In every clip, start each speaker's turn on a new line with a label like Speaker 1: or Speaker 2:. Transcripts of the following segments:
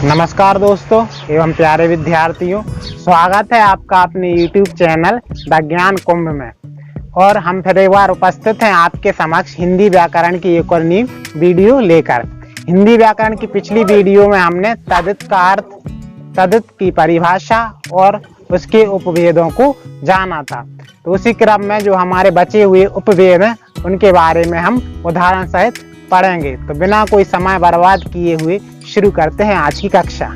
Speaker 1: नमस्कार दोस्तों एवं प्यारे विद्यार्थियों, स्वागत है आपका अपने YouTube चैनल द ज्ञान कुंभ में। और हम फिर एक बार उपस्थित हैं आपके समक्ष हिंदी व्याकरण की एक और नई वीडियो लेकर। हिंदी व्याकरण की पिछली वीडियो में हमने तदित का अर्थ, तदित की परिभाषा और उसके उपभेदों को जाना था। तो उसी क्रम में जो हमारे बचे हुए उपभेद हैं उनके बारे में हम उदाहरण सहित पढ़ेंगे। तो बिना कोई समय बर्बाद किए हुए शुरू करते हैं आज की कक्षा।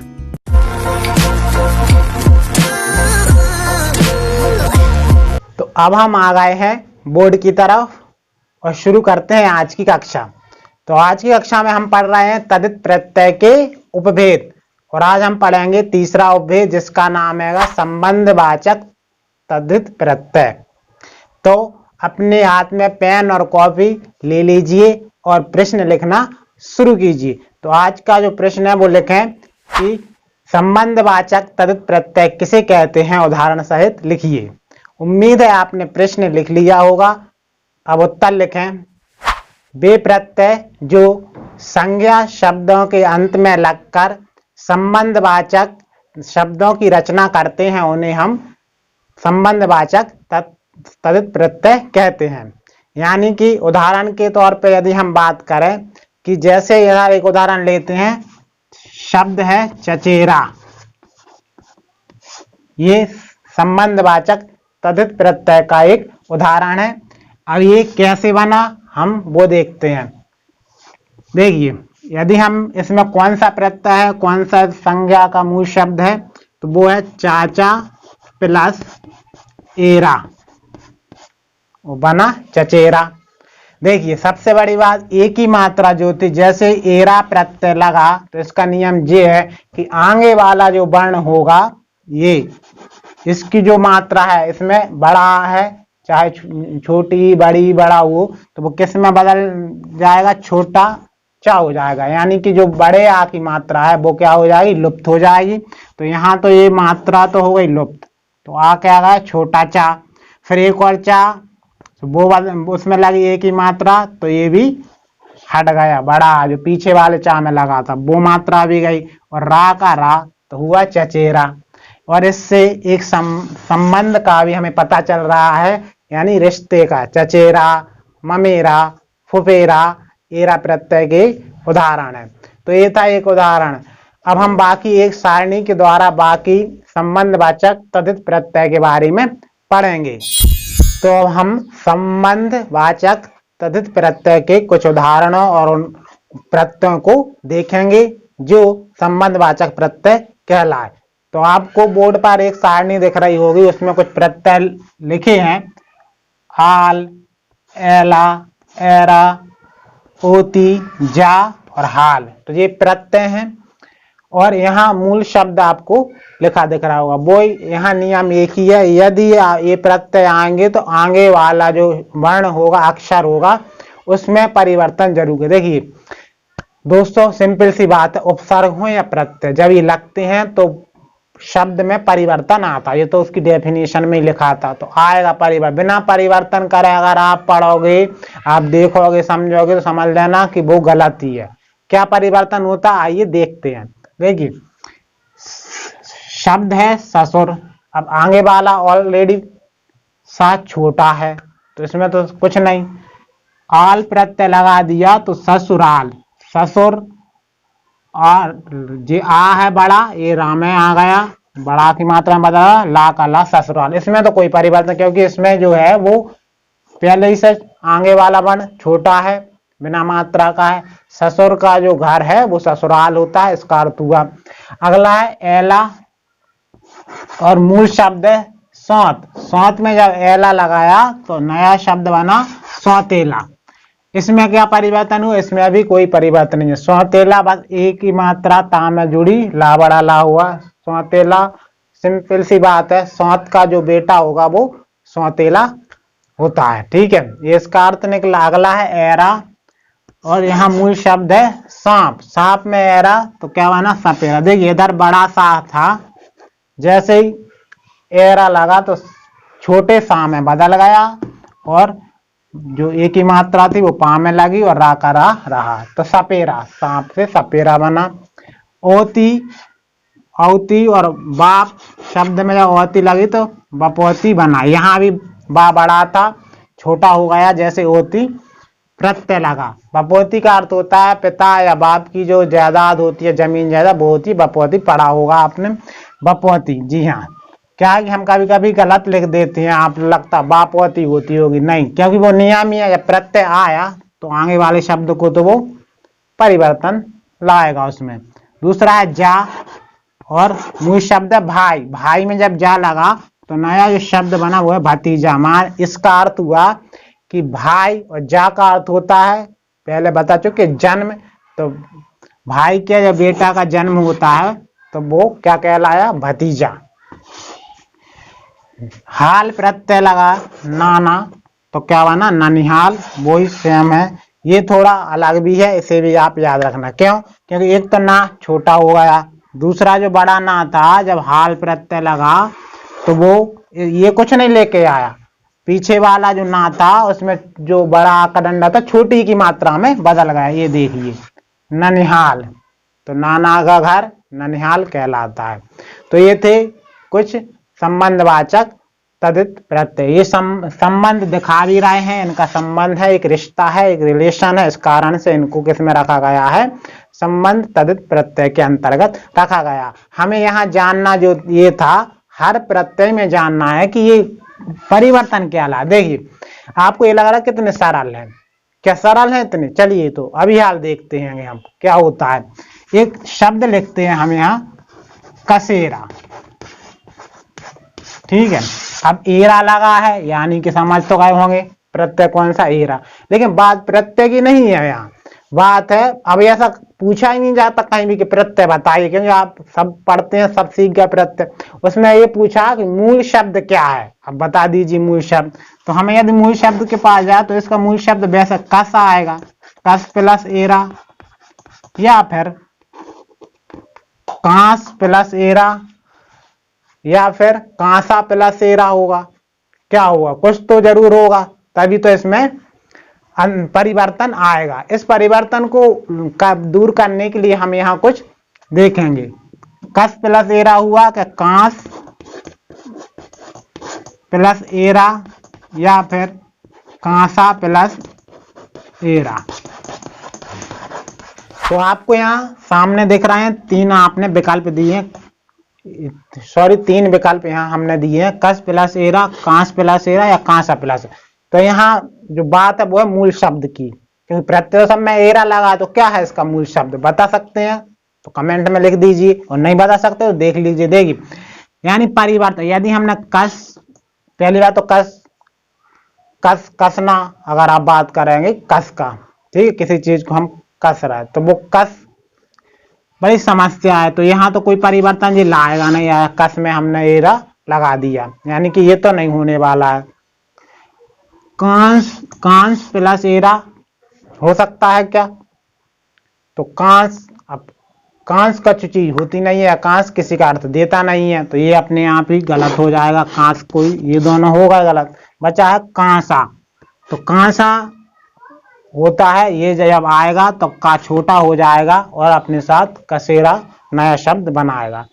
Speaker 1: तो अब हम आ गए हैं बोर्ड की तरफ और शुरू करते हैं आज की कक्षा। तो आज की कक्षा में हम पढ़ रहे हैं तदित प्रत्यय के उपभेद और आज हम पढ़ेंगे तीसरा उपभेद जिसका नाम है संबंधवाचक तदित प्रत्यय। तो अपने हाथ में पेन और कॉपी ले लीजिए और प्रश्न लिखना शुरू कीजिए। तो आज का जो प्रश्न है वो लिखें कि संबंधवाचक तदित प्रत्यय किसे कहते हैं, उदाहरण सहित लिखिए। उम्मीद है आपने प्रश्न लिख लिया होगा। अब उत्तर लिखें। वे प्रत्यय जो संज्ञा शब्दों के अंत में लगकर संबंधवाचक शब्दों की रचना करते हैं उन्हें हम संबंधवाचक तदित प्रत्यय कहते हैं। यानी कि उदाहरण के तौर पे यदि हम बात करें कि जैसे यहाँ एक उदाहरण लेते हैं, शब्द है चचेरा, ये संबंधवाचक तदित प्रत्यय का एक उदाहरण है। अब ये कैसे बना हम वो देखते हैं। देखिए यदि हम इसमें कौन सा प्रत्यय है, कौन सा संज्ञा का मूल शब्द है, तो वो है चाचा प्लस एरा, वो बना चचेरा। देखिए सबसे बड़ी बात एक ही मात्रा जो थी, जैसे एरा प्रत्यय लगा तो इसका नियम ये है कि आगे वाला जो वर्ण होगा ये इसकी जो मात्रा है इसमें बड़ा है, चाहे छोटी बड़ी बड़ा हो, तो वो किस में बदल जाएगा, छोटा चा हो जाएगा। यानी कि जो बड़े आ की मात्रा है वो क्या हो जाएगी, लुप्त हो जाएगी। तो यहाँ तो ये मात्रा तो हो गई लुप्त, तो आ क्या गया, छोटा चा। फिर एक और चा, तो वो उसमें लगी एक ही मात्रा, तो ये भी हट गया, बड़ा जो पीछे वाले चा में लगा था वो मात्रा भी गई। और रा का रा तो हुआ चचेरा। और इससे एक संबंध का भी हमें पता चल रहा है, यानी रिश्ते का। चचेरा, ममेरा, फुफेरा एरा प्रत्यय के उदाहरण है। तो ये था एक उदाहरण। अब हम बाकी एक सारणी के द्वारा बाकी संबंधवाचक तदित प्रत्यय के बारे में पढ़ेंगे। तो हम संबंधवाचक तदित प्रत्यय के कुछ उदाहरणों और उन प्रत्ययों को देखेंगे जो संबंधवाचक प्रत्यय कहलाए। तो आपको बोर्ड पर एक सारणी दिख रही होगी, उसमें कुछ प्रत्यय लिखे हैं, आल, एला, एरा, ओती, जा और हाल। तो ये प्रत्यय हैं और यहाँ मूल शब्द आपको लिखा दिख रहा होगा। वो यहाँ नियम एक ही है, यदि ये प्रत्यय आएंगे तो आगे वाला जो वर्ण होगा, अक्षर होगा, उसमें परिवर्तन जरूर है। देखिए दोस्तों सिंपल सी बात है, उपसर्ग हो या प्रत्यय जब ये लगते हैं तो शब्द में परिवर्तन आता है। ये तो उसकी डेफिनेशन में ही लिखा था, तो आएगा परिवर्तन। बिना परिवर्तन करे अगर आप पढ़ोगे, आप देखोगे, समझोगे तो समझ लेना कि वो गलत ही है। क्या परिवर्तन होता है आइए देखते हैं। देखिए शब्द है ससुर, अब आगे वाला ऑलरेडी सा छोटा है तो इसमें तो कुछ नहीं, आल प्रत्यय लगा दिया तो ससुराल, ससुर। और जे आ है बड़ा, ये राम में आ गया, बड़ा की मात्रा में बदला, ला का ला, ससुराल। इसमें तो कोई परिवर्तन, क्योंकि इसमें जो है वो पहले ही से आगे वाला वर्ण छोटा है, बिना मात्रा का है। ससुर का जो घर है वो ससुराल होता है, इसका अर्थ हुआ। अगला है एला और मूल शब्द है सौत। सौत में जब एला लगाया तो नया शब्द बना सौतेला। इसमें क्या परिवर्तन हुआ, इसमें भी कोई परिवर्तन नहीं है। सौतेला बस एक ही मात्रा ता में जुड़ी, ला बड़ा ला हुआ, सौतेला। सिंपल सी बात है, सौत का जो बेटा होगा वो सौतेला होता है। ठीक है, ये इसका अर्थ निकला। अगला है एरा और यहाँ मूल शब्द है सांप। सांप में एरा तो क्या बना, सपेरा। देखिए इधर बड़ा सा था, जैसे ही एरा लगा तो छोटे सा में बदल गया और जो एक ही मात्रा थी वो पा में लगी और रा का रा रहा, तो सपेरा, सांप से सपेरा बना। ओती, औती और बाप शब्द में जब औती लगी तो बपौती बना। यहाँ भी बा बड़ा था, छोटा हो गया, जैसे ओती प्रत्यय लगा। बपौती का अर्थ होता है पिता या बाप की जो जायदाद होती है, जमीन जायदाद, वो होती है बपौती। पढ़ा होगा आपने बपौती। जी हाँ, क्या है कि हम कभी कभी गलत लिख देते हैं, आप लगता बापौती होती होगी, नहीं, क्योंकि वो नियम ही है, जब प्रत्यय आया तो आगे वाले शब्द को तो वो परिवर्तन लाएगा उसमें। दूसरा है जा, और मूल शब्द है भाई। भाई में जब जा लगा तो नया जो शब्द बना वो है भतीजा। मान इसका अर्थ हुआ कि भाई, और जा का अर्थ होता है, पहले बता चुके, जन्म। तो भाई के जब बेटा का जन्म होता है तो वो क्या कहलाया, भतीजा। हाल प्रत्यय लगा नाना तो क्या बना, ननिहाल। वो ही सेम है, ये थोड़ा अलग भी है, इसे भी आप याद रखना। क्यों, क्योंकि एक तो ना छोटा हो गया, दूसरा जो बड़ा ना था जब हाल प्रत्यय लगा तो वो ये कुछ नहीं लेके आया, पीछे वाला जो ना था उसमें जो बड़ा का डंडा था छोटी की मात्रा में बदल गया। ये देखिए ननिहाल, तो नाना का घर ननिहाल कहलाता है। तो ये थे कुछ संबंधवाचक तदित प्रत्यय। ये संबंध दिखा भी रहे हैं, इनका संबंध है, एक रिश्ता है, एक रिलेशन है, इस कारण से इनको किस में रखा गया है, संबंध तदित प्रत्यय के अंतर्गत रखा गया। हमें यहाँ जानना जो ये था, हर प्रत्यय में जानना है कि ये परिवर्तन क्या ला। देखिए आपको ये लग रहा है कितने सरल है, क्या सरल है इतने। चलिए तो अभी हाल देखते हैं हम क्या होता है। एक शब्द लिखते हैं हम यहाँ कसेरा, ठीक है। अब एरा लगा है, यानी कि समझ तो गए होंगे प्रत्यय कौन सा, एरा। लेकिन बात प्रत्यय की नहीं है, यहाँ बात है, अब ऐसा पूछा ही नहीं जाता कहीं भी कि प्रत्यय बताइए, क्योंकि आप सब पढ़ते हैं, सब सीख गए प्रत्यय। उसमें ये पूछा कि मूल शब्द क्या है, अब बता दीजिए मूल शब्द। तो हमें यदि मूल शब्द के पास जाए तो इसका मूल शब्द वैसे कस आएगा, कस प्लस एरा, या फिर कांस प्लस एरा, या फिर कांसा प्लस एरा होगा। क्या होगा, कुछ तो जरूर होगा, तभी तो इसमें परिवर्तन आएगा। इस परिवर्तन को दूर करने के लिए हम यहाँ कुछ देखेंगे। कस प्लस एरा हुआ कि कांस प्लस एरा, या फिर कांसा प्लस एरा। तो आपको यहाँ सामने दिख रहे हैं तीन आपने विकल्प दिए, सॉरी तीन विकल्प यहाँ हमने दिए हैं, कस प्लस एरा, कांस प्लस एरा, या कांसा प्लस। तो यहाँ जो बात है वो है मूल शब्द की, क्योंकि प्रत्यय सब में एरा लगा, तो क्या है इसका मूल शब्द, बता सकते हैं तो कमेंट में लिख दीजिए, और नहीं बता सकते तो देख लीजिए। देखिए यानी परिवर्तन, यदि हमने कस, पहली बात तो कस कसना, अगर आप बात करेंगे कस का, ठीक है, किसी चीज को हम कस रहा है तो वो कस बड़ी समस्या है। तो यहाँ तो कोई परिवर्तन जी लाएगा नहीं, आया कस में हमने एरा लगा दिया, यानी कि ये तो नहीं होने वाला है। कांस प्लस एरा हो सकता है क्या, तो कांस, अब कांस का चीज होती नहीं है, कांस किसी का अर्थ देता नहीं है, तो ये अपने आप ही गलत हो जाएगा, कांस कोई, ये दोनों होगा गलत। बचा है कांसा, तो कांसा होता है, ये जब आएगा तो का छोटा हो जाएगा और अपने साथ कसेरा नया शब्द बनाएगा।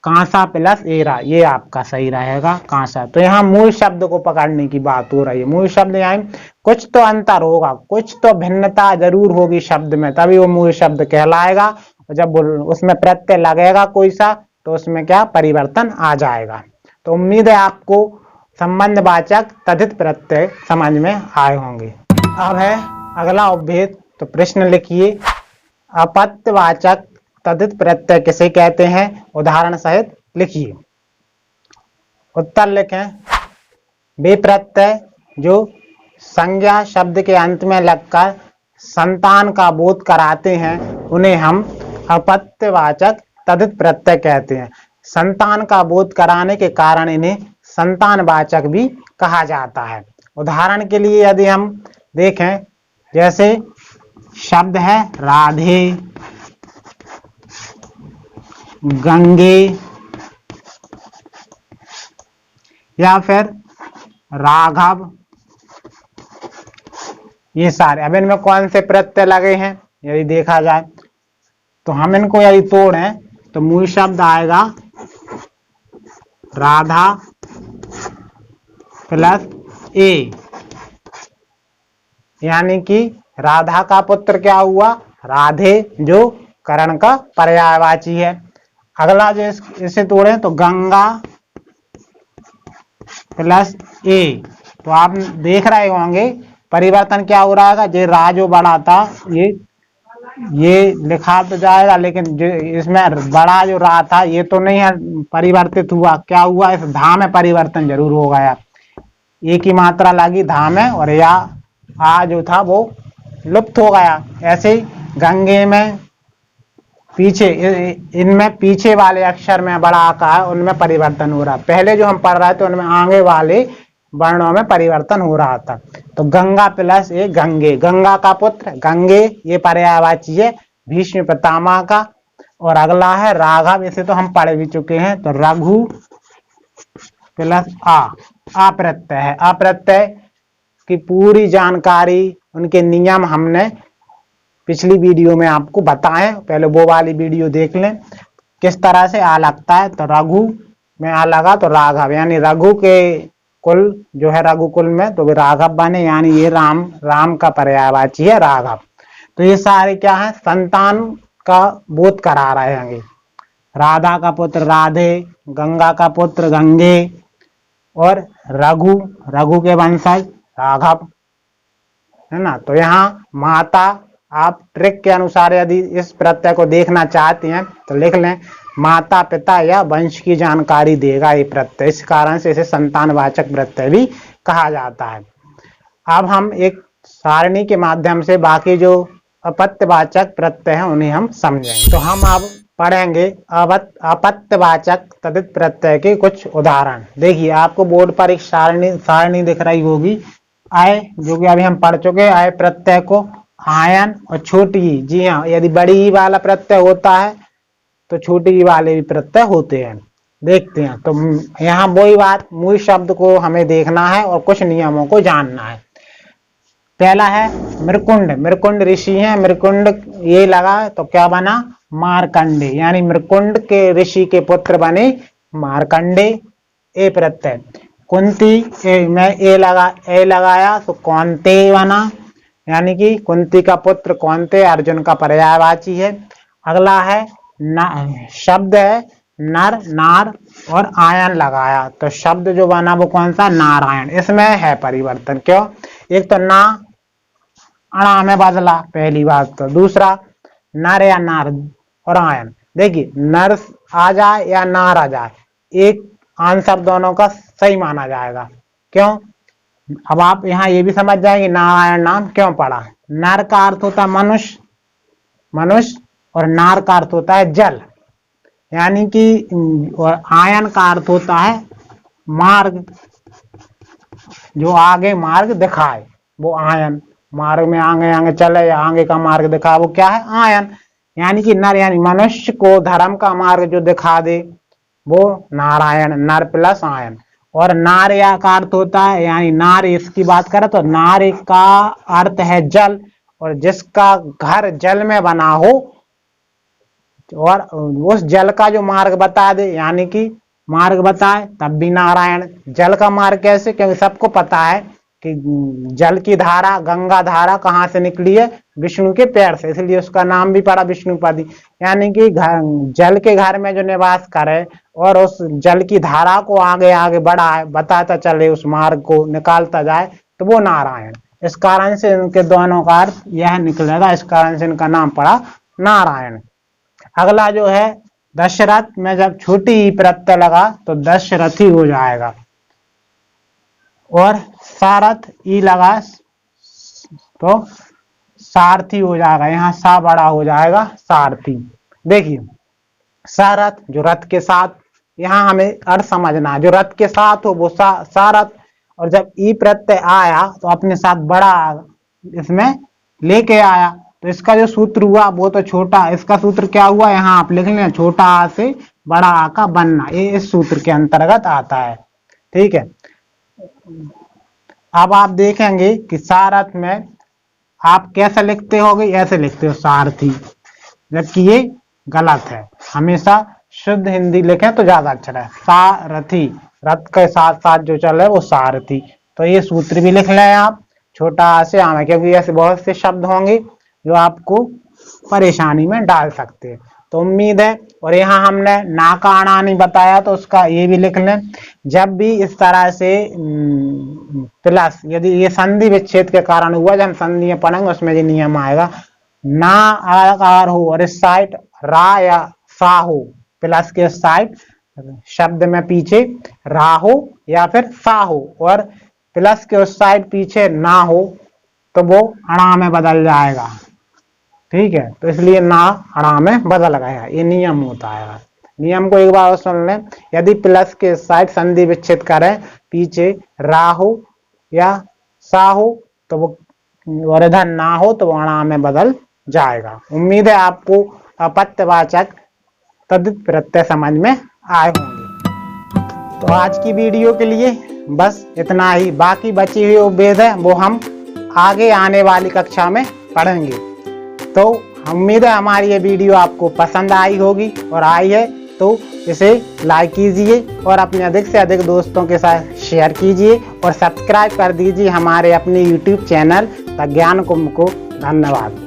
Speaker 1: कांसा प्लस एरा, ये आपका सही रहेगा कांसा। तो यहाँ मूल शब्द को पकड़ने की बात हो रही है। मूल शब्द यहाँ कुछ तो अंतर होगा, कुछ तो भिन्नता जरूर होगी शब्द में, तभी वो मूल शब्द कहलाएगा। और जब उसमें प्रत्यय लगेगा कोई सा तो उसमें क्या परिवर्तन आ जाएगा। तो उम्मीद है आपको संबंधवाचक तद्धित प्रत्यय समझ में आए होंगे। अब है अगला उपभेद, तो प्रश्न लिखिए, अपत्यवाचक तद्धित प्रत्यय किसे कहते हैं, उदाहरण सहित लिखिए। उत्तर लिखें, वे प्रत्यय जो संज्ञा शब्द के अंत में लगकर संतान का बोध कराते हैं उन्हें हम अपत्यवाचक तद्धित प्रत्यय कहते हैं। संतान का बोध कराने के कारण इन्हें संतानवाचक भी कहा जाता है। उदाहरण के लिए यदि हम देखें, जैसे शब्द है राधे, गंगे, या फिर राघव, ये सारे। अब इनमें कौन से प्रत्यय लगे हैं यदि देखा जाए तो हम इनको यदि तोड़ें तो मूल शब्द आएगा राधा प्लस ए, यानी कि राधा का पुत्र क्या हुआ राधे, जो करण का पर्यायवाची है। अगला जो इसे तोड़े तो गंगा प्लस ए, तो आप देख रहे होंगे परिवर्तन क्या हो रहा है। जो रा जो बड़ा था ये लिखा तो जाएगा, लेकिन जो इसमें बड़ा जो रा था ये तो नहीं है परिवर्तित हुआ। क्या हुआ इस धा में परिवर्तन जरूर हो गया, ए की मात्रा लगी धा में और या आ जो था वो लुप्त हो गया। ऐसे ही गंगे में पीछे इनमें पीछे वाले अक्षर में बड़ा आका है उनमें परिवर्तन हो रहा। पहले जो हम पढ़ रहे थे उनमें आगे वाले वर्णों में परिवर्तन हो रहा था। तो गंगा प्लस ए गंगे, गंगा का पुत्र गंगे ये पर्यायवाची है भीष्म पितामह का। और अगला है राघव, इसे तो हम पढ़ भी चुके हैं। तो रघु प्लस आ प्रत्यय है। अप्रत्यय की पूरी जानकारी उनके नियम हमने पिछली वीडियो में आपको बताएं, पहले वो वाली वीडियो देख लें किस तरह से आ लगता है। तो रघु में आ लगा तो राघव, यानी रघु के कुल जो है रघुकुल में तो वे राघव बने, यानी ये राम का पर्यायवाची है राघव। तो ये सारे क्या है संतान का बोध करा रहे हैं। राधा का पुत्र राधे, गंगा का पुत्र गंगे और रघु के वंशज राघव, है ना। तो यहाँ माता, आप ट्रिक के अनुसार यदि इस प्रत्यय को देखना चाहते हैं तो लिख लें माता पिता या वंश की जानकारी देगा ये प्रत्यय, इस कारण से इसे संतानवाचक प्रत्यय भी कहा जाता है। अब हम एक सारणी के माध्यम से बाकी जो अपत्यवाचक प्रत्यय हैं उन्हें हम समझेंगे। तो हम अब पढ़ेंगे अपत्यवाचक तदित प्रत्यय के कुछ उदाहरण। देखिए आपको बोर्ड पर एक सारणी दिख रही होगी। आय जो कि अभी हम पढ़ चुके, आय प्रत्यय को आयन और छोटी ई, जी हाँ यदि बड़ी ई वाला प्रत्यय होता है तो छोटी ई वाले भी प्रत्यय होते हैं। देखते हैं तो यहाँ वही बात, मूल शब्द को हमें देखना है और कुछ नियमों को जानना है। पहला है मृकुंड, मृकुंड ऋषि हैं, मृकुंड ये लगा तो क्या बना मारकंडे, यानी मृकुंड के ऋषि के पुत्र बने मारकंडे, ए प्रत्यय। कुंती में ए लगाया तो कौनते बना, यानी कि कुंती का पुत्र कौनते अर्जुन का पर्यायवाची है। अगला है शब्द है नर नार और आयन लगाया तो शब्द जो बना वो कौन सा नारायण। इसमें है परिवर्तन, क्यों, एक तो ना अणा में बदला पहली बात, तो दूसरा नर या नार और आयन। देखिए नर आ जाए या नार आ जाए एक आंसर दोनों का सही माना जाएगा। क्यों, अब आप यहाँ ये भी समझ जाएंगे नारायण नाम क्यों पड़ा। नर का अर्थ होता है मनुष्य, मनुष्य, और नार का अर्थ होता है जल, यानी कि आयन का अर्थ होता है मार्ग, जो आगे मार्ग दिखाए वो आयन, मार्ग में आगे आगे चले या आगे का मार्ग दिखाए वो क्या है आयन। यानी कि नर यानी मनुष्य को धर्म का मार्ग जो दिखा दे वो नारायण, नर प्लस आयन। और नार्या का अर्थ होता है, यानी नार इसकी बात करें तो नार का अर्थ है जल, और जिसका घर जल में बना हो और उस जल का जो मार्ग बता दे, यानी कि मार्ग बताए तब भी नारायण। जल का मार्ग कैसे, क्योंकि सबको पता है कि जल की धारा गंगा धारा कहाँ से निकली है विष्णु के पैर से, इसलिए उसका नाम भी पड़ा विष्णुपदी। यानी कि जल के घर में जो निवास करे और उस जल की धारा को आगे आगे बढ़ाए बताता चले, उस मार्ग को निकालता जाए तो वो नारायण। इस कारण से इनके दोनों का अर्थ यह निकलेगा, इस कारण से इनका नाम पड़ा नारायण। अगला जो है दशरथ में जब छोटी प्रत्यय लगा तो दशरथी हो जाएगा, और सारथ ई लगा तो सारथी हो जाएगा, यहाँ सा बड़ा हो जाएगा सारथी। देखिए सारथ जो रथ के साथ, यहाँ हमें अर्थ समझना है, जो रथ के साथ हो वो सारथ, और जब ई प्रत्यय आया तो अपने साथ बड़ा इसमें लेके आया, तो इसका जो सूत्र हुआ वो तो छोटा, इसका सूत्र क्या हुआ यहाँ आप लिख लें छोटा आ से बड़ा आ का बनना, ये इस सूत्र के अंतर्गत आता है। ठीक है, अब आप देखेंगे कि सारथ में आप कैसे लिखते होगे, ऐसे लिखते हो सारथी, जबकि ये गलत है। हमेशा शुद्ध हिंदी लिखें तो ज्यादा अच्छा है। सारथी, रथ के साथ साथ जो चल रहा है वो सारथी। तो ये सूत्र भी लिख लें आप, छोटा आ से आम है, क्योंकि ऐसे बहुत से शब्द होंगे जो आपको परेशानी में डाल सकते हैं। तो उम्मीद है, और यहाँ हमने ना का अणा नहीं बताया तो उसका ये भी लिख लें। जब भी इस तरह से प्लस, यदि ये संधि विच्छेद के कारण हुआ, जब हम संधियां पढ़ेंगे उसमें ये नियम आएगा, ना आकार हो और इस साइड रा या सा हो, प्लस के साइड शब्द में पीछे रा हो या फिर सा हो, और प्लस के उस साइड पीछे ना हो, तो वो अणा में बदल जाएगा। ठीक है, तो इसलिए ना अणा में बदल गया, ये नियम होता है। नियम को एक बार और सुन लें। यदि प्लस के साइड संधि विच्छेद करें, पीछे रा हो या सा हो तो वो, और इधर ना हो तो वो अणा में बदल जाएगा। उम्मीद है आपको अपत्यवाचक तद्धित प्रत्यय समझ में आए होंगे। तो आज की वीडियो के लिए बस इतना ही। बाकी बची हुई उपवेद है वो हम आगे आने वाली कक्षा में पढ़ेंगे। तो उम्मीद है हमारी ये वीडियो आपको पसंद आई होगी, और आई है तो इसे लाइक कीजिए और अपने अधिक से अधिक दोस्तों के साथ शेयर कीजिए, और सब्सक्राइब कर दीजिए हमारे अपने YouTube चैनल द ज्ञान कुंभ को। धन्यवाद।